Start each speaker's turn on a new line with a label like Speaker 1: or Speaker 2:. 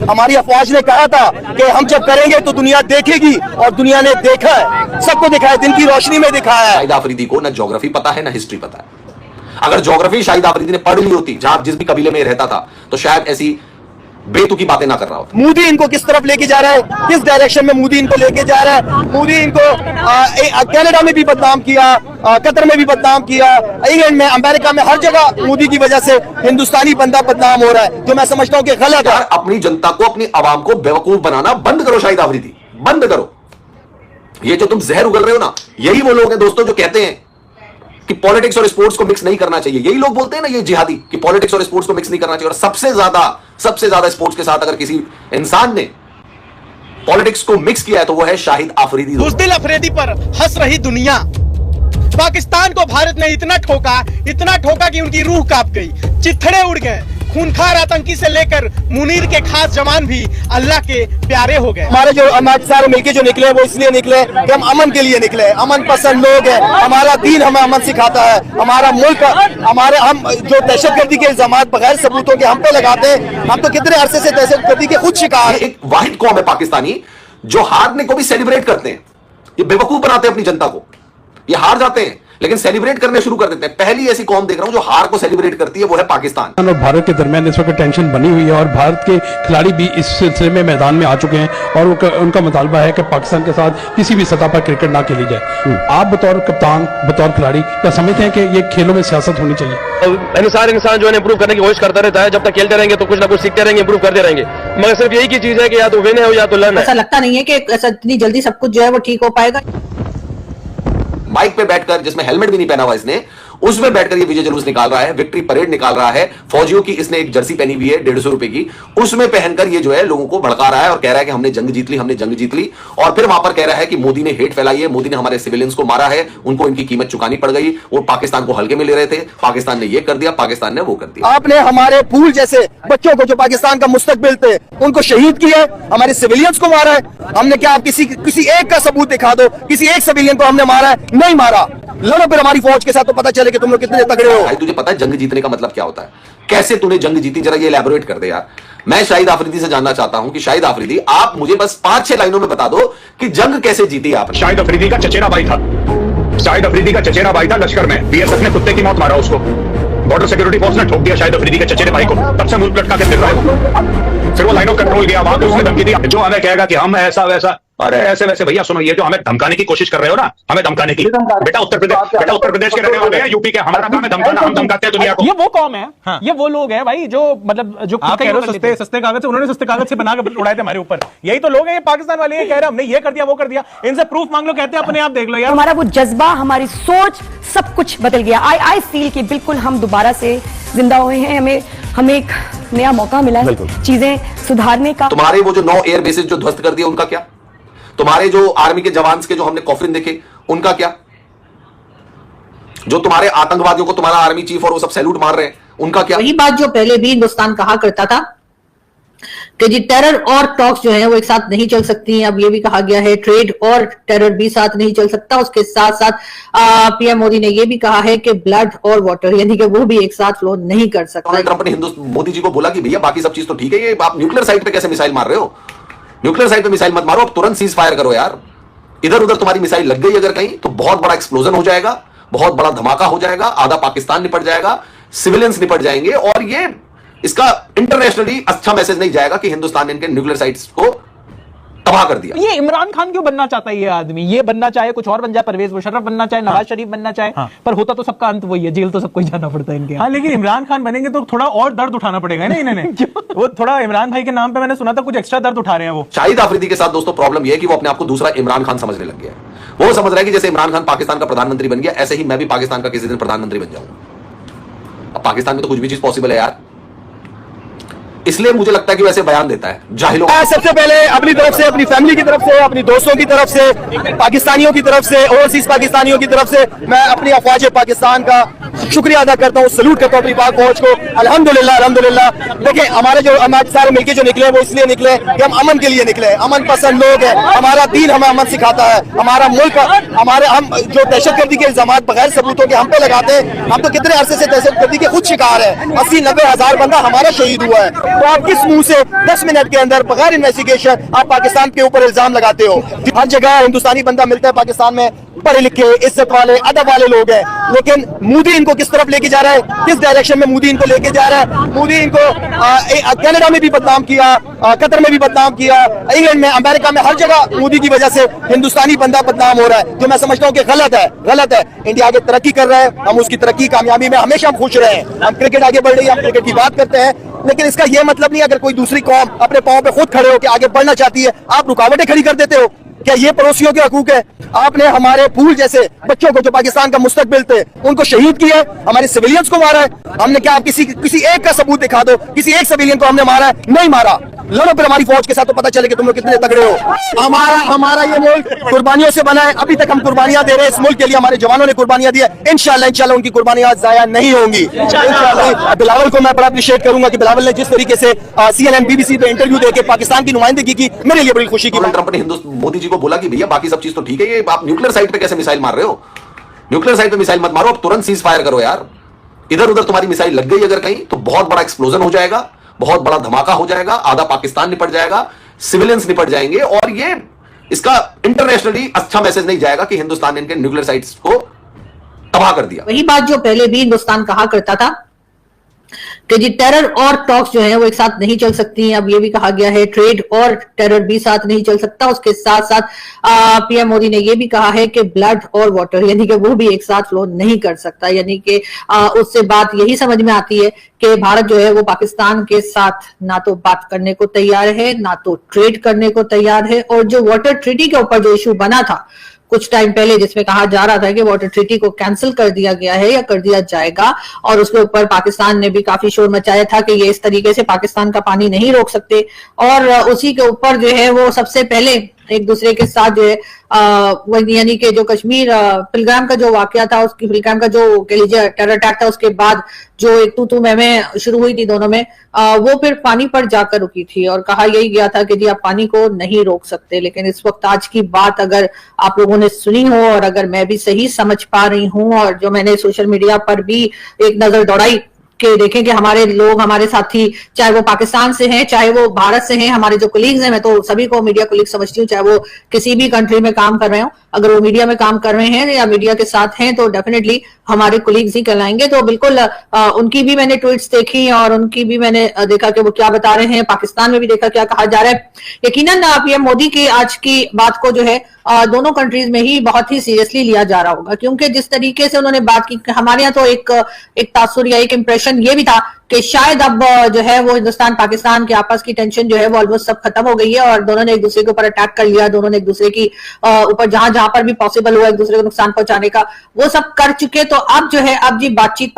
Speaker 1: हमारी अफवाज ने कहा था कि हम जब करेंगे तो दुनिया देखेगी, और दुनिया ने देखा है, सबको दिखाया, दिन की रोशनी में दिखाया है।
Speaker 2: शाहिद आफरीदी को ना ज्योग्राफी पता है ना हिस्ट्री पता है। अगर ज्योग्राफी शाहिद आफरीदी ने पढ़ ली होती, जहां जिस भी कबीले में रहता था, तो शायद ऐसी बेतुकी बातें ना कर रहा होता।
Speaker 1: मोदी इनको किस तरफ लेके जा रहा है, किस डायरेक्शन में मोदी इनको लेके जा रहा है। मोदी इनको कनाडा में भी बदनाम किया, कतर में भी बदनाम किया, इंग्लैंड में, अमेरिका में, हर जगह मोदी की वजह से हिंदुस्तानी बंदा बदनाम हो रहा है, जो मैं समझता हूं कि गलत है।
Speaker 2: अपनी जनता को, अपनी आवाम को बेवकूफ बनाना बंद करो शाहिद आफरीदी, बंद करो। ये जो तुम जहर उगल रहे हो ना, यही वो लोग हैं दोस्तों जो कहते हैं कि पॉलिटिक्स और स्पोर्ट्स को मिक्स नहीं करना चाहिए। यही लोग बोलते हैं ना, ये जिहादी, कि पॉलिटिक्स और स्पोर्ट्स को मिक्स नहीं करना चाहिए। और सबसे ज्यादा स्पोर्ट्स के साथ अगर किसी इंसान ने पॉलिटिक्स को मिक्स किया है तो वो है शाहिद आफरीदी।
Speaker 3: बुज़दिल अफरीदी पर हंस रही दुनिया। पाकिस्तान को भारत ने इतना ठोका कि उनकी रूह कांप गई, चिथड़े उड़ गए। खूंखार आतंकी से लेकर मुनीर के खास जवान भी अल्लाह के प्यारे हो गए।
Speaker 1: हमारे जो सारे मिलके जो निकले वो इसलिए निकले कि हम अमन के लिए निकले, अमन पसंद लोग हैं। हमारा दीन हमें अमन सिखाता है, हमारा मुल्क, हम जो दहशतगर्दी के इल्जाम बगैर सबूतों के हम पे लगाते हैं, हम तो कितने अरसे से दहशतगर्दी के खुद शिकार।
Speaker 2: एक वाहिद कौम है पाकिस्तानी जो हारने को भी सेलिब्रेट करते हैं। ये बेवकूफ बनाते हैं अपनी जनता को। ये हार जाते हैं लेकिन सेलिब्रेट करने शुरू कर देते हैं। पहली ऐसी कौम देख रहा हूं जो हार को सेलिब्रेट करती है, वो है पाकिस्तान।
Speaker 4: और भारत के दरमियान इस वक्त टेंशन बनी हुई है और भारत के खिलाड़ी भी इस सिलसिले में मैदान में आ चुके हैं और उनका मुतालबा है कि पाकिस्तान के साथ किसी भी सतह पर क्रिकेट ना खेली जाए। आप बतौर कप्तान, बतौर खिलाड़ी क्या समझते हैं कि ये खेलों में सियासत होनी चाहिए?
Speaker 5: इंसान जो है इंप्रूव करने की कोशिश करता रहता है। जब तक खेलते रहेंगे तो कुछ ना कुछ सीखते रहेंगे, इंप्रूव करते रहेंगे। मगर सिर्फ यही की चीज है कि या तो विन है या तो लर्न है।
Speaker 6: ऐसा लगता नहीं है कि इतनी जल्दी सब कुछ जो है वो ठीक हो पाएगा।
Speaker 2: बाइक पे बैठकर, जिसमें हेलमेट भी नहीं पहना हुआ इसने, उसमें बैठकर ये विजय जुलूस निकाल रहा है, विक्ट्री परेड निकाल रहा है। फौजियों की इसने एक जर्सी पहनी हुई है 150 रुपए की, उसमें पहनकर ये जो है लोगों को भड़का रहा है और कह रहा है कि हमने जंग जीत ली, हमने जंग जीत ली। और फिर वहां पर कह रहा है कि मोदी ने हेट फैलाई है, मोदी ने हमारे सिविलियंस को मारा है, उनको इनकी कीमत चुकानी पड़ गई। वो पाकिस्तान को हल्के में ले रहे थे, पाकिस्तान ने ये कर दिया, पाकिस्तान ने वो कर दिया।
Speaker 1: आपने हमारे फूल जैसे बच्चों को, जो पाकिस्तान का मुस्तकबिल थे, उनको शहीद किया है, हमारे सिविलियंस को मारा है। हमने क्या, आप किसी एक का सबूत दिखा दो, किसी एक सिविलियन को हमने मारा है? नहीं मारा। लड़ो फिर हमारी फौज के साथ, तो पता चले कि तुम लोग कितने तगड़े हो।
Speaker 2: भाई तुझे पता है जंग जीतने का मतलब क्या होता है? कैसे तूने जंग जीती, जरा ये एलैबोरेट कर दे यार। मैं शाहिद आफरीदी से जानना चाहता हूं कि शाहिद आफरीदी, आप मुझे बस 5-6 लाइनों में बता दो कि जंग कैसे जीती आपने।
Speaker 7: शाहिद अफरीदी का चचेरा भाई था, शाहिद अफरीदी का चचेरा भाई था लश्कर में, बीएसएफ ने कुत्ते की मौत मारा उसको, बॉर्डर सिक्योरिटी फोर्स ने ठोक दिया शाहिद अफरीदी के चचेरे भाई को, तब से मुल्क लटका के फिर रहा है। फिर वो लाइन ऑफ कंट्रोल गया, वहां पे उसने धमकी दी, जो हमें कहेगा कि हम ऐसा वैसा। अरे ऐसे वैसे भैया सुनो, ये जो हमें धमकाने की कोशिश कर रहे हो ना, हमें धमकाने की, बेटा उत्तर प्रदेश के रहने वाले हैं, यूपी के, हमारा काम है धमकाना, हम धमकाते हैं दुनिया को।
Speaker 8: ये वो कौम है, हाँ। ये वो लोग हैं भाई जो मतलब जो आप कह रहे हो सस्ते कागज से, उन्होंने सस्ते कागज से बनाकर उड़ाए थे हमारे ऊपर। यही तो लोग हैं, पाकिस्तान वाले, ये कह रहे हैं हमने ये कर दिया वो कर दिया। इनसे प्रूफ मांग लो, कहते हैं अपने आप देख लो यार।
Speaker 6: हमारा वो जज्बा, हमारी सोच, सब कुछ बदल गया। आई फील कि बिल्कुल हम दोबारा से जिंदा हुए हैं। हमें एक नया मौका मिला है चीजें सुधारने का।
Speaker 2: तुम्हारे वो जो 9 एयर बेसेस जो ध्वस्त कर दिए, उनका क्या? तुम्हारे जो आर्मी के जवान के जो हमने कॉफिन देखे, उनका क्या? जो तुम्हारे आतंकवादियों को तुम्हारा आर्मी चीफ और वो सब सैल्यूट मार रहे हैं, उनका क्या?
Speaker 6: वही बात जो पहले भी हिंदुस्तान कहा करता था कि जी टेरर और टॉक्स जो है वो एक साथ नहीं चल सकती। अब ये भी कहा गया है ट्रेड और टेरर भी साथ नहीं चल सकता। उसके साथ साथ पीएम मोदी ने ये भी कहा है कि ब्लड और वाटर यानी कि वो भी एक साथ फ्लो नहीं कर सकता।
Speaker 2: ट्रंप ने मोदी जी को बोला कि भैया बाकी सब चीज तो ठीक है, ये आप न्यूक्लियर साइट पे कैसे मिसाइल मार रहे हो? न्यूक्लियर साइट पे मिसाइल मत मारो, अब तुरंत सीज फायर करो यार। इधर उधर तुम्हारी मिसाइल लग गई अगर कहीं, तो बहुत बड़ा एक्सप्लोजन हो जाएगा, बहुत बड़ा धमाका हो जाएगा, आधा पाकिस्तान निपट जाएगा, सिविलियंस निपट जाएंगे। और ये इसका इंटरनेशनली अच्छा मैसेज नहीं जाएगा कि हिंदुस्तान ने इनके न्यूक्लियर साइट्स को तबाह कर दिया।
Speaker 8: ये इमरान खान क्यों बनना चाहता है ये आदमी? ये बनना चाहे कुछ और बन जाए, परवेज मुशर्रफ बनना चाहे, नवाज शरीफ बनना चाहे, पर होता तो सबका अंत वही है, जेल तो सबको ही जाना पड़ता है इनके।
Speaker 9: हाँ, लेकिन इमरान खान बनेंगे तो थोड़ा और दर्द उठाना पड़ेगा ना इन्हें। वो थोड़ा इमरान भाई के नाम पे मैंने सुना था कुछ एक्स्ट्रा दर्द उठा रहे हैं वो।
Speaker 2: शाहिद आफरीदी के साथ दोस्तों प्रॉब्लम यह है कि वो अपने आप को दूसरा इमरान खान समझने लग गया है। वो समझ रहा है कि जैसे इमरान खान पाकिस्तान का प्रधानमंत्री बन गया, ऐसे ही मैं भी पाकिस्तान का किसी दिन प्रधानमंत्री बन जाऊंगा। अब पाकिस्तान में तो कुछ भी चीज पॉसिबल है यार, इसलिए मुझे लगता है कि वैसे बयान देता है जाहिलों।
Speaker 1: सबसे पहले अपनी तरफ से, अपनी फैमिली की तरफ से, अपनी दोस्तों की तरफ से, पाकिस्तानियों की तरफ से, ओवरसीज पाकिस्तानियों की तरफ से मैं अपनी अफवाज पाकिस्तान का शुक्रिया अदा करता हूँ, सलूट करता हूँ अपनी पाक फौज को। अल्हम्दुलिल्लाह अल्हम्दुलिल्लाह। देखिए हमारे जो सारे मिलके जो निकले वो इसलिए निकले कि हम अमन के लिए निकले, अमन पसंद लोग हैं। हमारा दीन हमें अमन सिखाता है, हमारा मुल्क, हम जो दहशतगर्दी के इल्जाम बगैर सबूतों के हम पे लगाते हैं, हम तो कितने अरसे से दहशतगर्दी के खुद शिकार है। 80-90 हजार बंदा हमारा शहीद हुआ है। तो आप किस मुंह से 10 मिनट के अंदर बगैर इन्वेस्टिगेशन आप पाकिस्तान के ऊपर इल्जाम लगाते हो? हर जगह हिंदुस्तानी बंदा मिलता है पाकिस्तान में, पढ़े लिखे, इज्जत वाले, अदब वाले लोग हैं, लेकिन मोदी इनको किस तरफ लेके जा रहा है, किस डायरेक्शन में मोदी इनको लेके जा रहा है? मोदी इनको कनाडा में भी बदनाम किया, कतर में भी बदनाम किया, इंग्लैंड में, अमेरिका में, हर जगह मोदी की वजह से हिंदुस्तानी बंदा बदनाम हो रहा है, जो मैं समझता हूँ कि गलत है, गलत है। इंडिया आगे तरक्की कर रहा है, हम उसकी तरक्की कामयाबी में हमेशा खुश रहे हैं। हम क्रिकेट आगे बढ़ रही है, हम क्रिकेट की बात करते हैं, लेकिन इसका यह मतलब नहीं अगर कोई दूसरी कौम अपने पांव पे खुद खड़े होकर आगे बढ़ना चाहती है, आप रुकावटें खड़ी कर देते हो। क्या ये पड़ोसियों के हकूक है? आपने हमारे फूल जैसे बच्चों को जो पाकिस्तान का मुस्तकबिल थे उनको शहीद किया, हमारे सिविलियंस को मारा है। हमने क्या, आप किसी एक का सबूत दिखा दो, किसी एक सिविलियन को हमने मारा है? नहीं मारा। लड़ो फिर हमारी फौज के साथ तो पता चले कि तुम लोग कितने तगड़े हो। हमारा ये मुल्क कुर्बानियों से बना है, अभी तक हम कुर्बानियां दे रहे हैं इस मुल्क के लिए, हमारे जवानों ने कुर्बानियां दी है। इंशाल्लाह उनकी कुर्बानियां जाया नहीं होंगी। इंशाल्लाह बिलावल को मैं बड़ा अप्रिशिएट करूंगा कि बिलावल ने जिस तरीके से CNN BBC पे इंटरव्यू देके पाकिस्तान की नुमाइंदगी की, मेरे लिए बड़ी खुशी की।
Speaker 2: ट्रंप ने मोदी जी को बोला कि भैया बाकी सब चीज तो ठीक है, ये आप न्यूक्लियर साइट पे कैसे मिसाइल मार रहे हो? न्यूक्लियर साइट पे मिसाइल मत मारो, अब तुरंत सीज फायर करो यार। इधर उधर तुम्हारी मिसाइल लग गई अगर कहीं तो बहुत बड़ा एक्सप्लोजन हो जाएगा, बहुत बड़ा धमाका हो जाएगा, आधा पाकिस्तान निपट जाएगा, सिविलियंस निपट जाएंगे, और ये इसका इंटरनेशनली अच्छा मैसेज नहीं जाएगा कि हिंदुस्तान ने इनके न्यूक्लियर साइट्स को तबाह कर दिया।
Speaker 6: वही बात जो पहले भी हिंदुस्तान कहा करता था कि जी टेरर और टॉक्स जो है वो एक साथ नहीं चल सकती हैं। अब ये भी कहा गया है ट्रेड और टेरर भी साथ नहीं चल सकता। उसके साथ साथ पीएम मोदी ने ये भी कहा है कि ब्लड और वाटर यानी कि वो भी एक साथ फ्लो नहीं कर सकता। यानी कि उससे बात यही समझ में आती है कि भारत जो है वो पाकिस्तान के साथ ना तो बात करने को तैयार है, ना तो ट्रेड करने को तैयार है। और जो वाटर ट्रीटी के ऊपर जो इशू बना था कुछ टाइम पहले, जिसमें कहा जा रहा था कि वाटर ट्रीटी को कैंसिल कर दिया गया है या कर दिया जाएगा, और उसके ऊपर पाकिस्तान ने भी काफी शोर मचाया था कि ये इस तरीके से पाकिस्तान का पानी नहीं रोक सकते। और उसी के ऊपर जो है वो सबसे पहले एक दूसरे के साथ जो है यानी कि जो कश्मीर पिलग्राम का जो वाकया था, उसकी पिलग्राम का जो कह लीजिए टेरर अटैक था, उसके बाद जो एक तू मैं शुरू हुई थी दोनों में, वो फिर पानी पर जाकर रुकी थी और कहा यही गया था कि जी आप पानी को नहीं रोक सकते। लेकिन इस वक्त आज की बात अगर आप लोगों ने सुनी हो और अगर मैं भी सही समझ पा रही हूँ, और जो मैंने सोशल मीडिया पर भी एक नजर दौड़ाई कि देखें कि हमारे लोग, हमारे साथी, चाहे वो पाकिस्तान से हैं, चाहे वो भारत से हैं, हमारे जो कोलीग्स हैं, मैं तो सभी को मीडिया कोलीग समझती हूँ, चाहे वो किसी भी कंट्री में काम कर रहे हो, अगर वो मीडिया में काम कर रहे हैं या मीडिया के साथ हैं तो डेफिनेटली हमारे कोलीग्स ही कहलाएंगे। तो बिल्कुल उनकी भी मैंने ट्वीट्स देखी और उनकी भी मैंने देखा कि वो क्या बता रहे हैं। पाकिस्तान में भी देखा क्या कहा जा रहा है। यकीनन पीएम मोदी की आज की बात को जो है दोनों कंट्रीज में ही बहुत ही सीरियसली लिया जा रहा होगा, क्योंकि जिस तरीके से उन्होंने बात की, हमारे यहाँ तो एक तासुर या एक इंप्रेशन ये भी था कि शायद अब जो है वो हिंदुस्तान पाकिस्तान के आपस की टेंशन जो है वो ऑलमोस्ट सब खत्म हो गई है और दोनों ने एक दूसरे के ऊपर अटैक कर लिया, दोनों ने एक दूसरे की ऊपर जहां जहां पर भी पॉसिबल हुआ एक दूसरे को नुकसान पहुंचाने का वो सब कर चुके। तो अब जो है अब जी बातचीत पर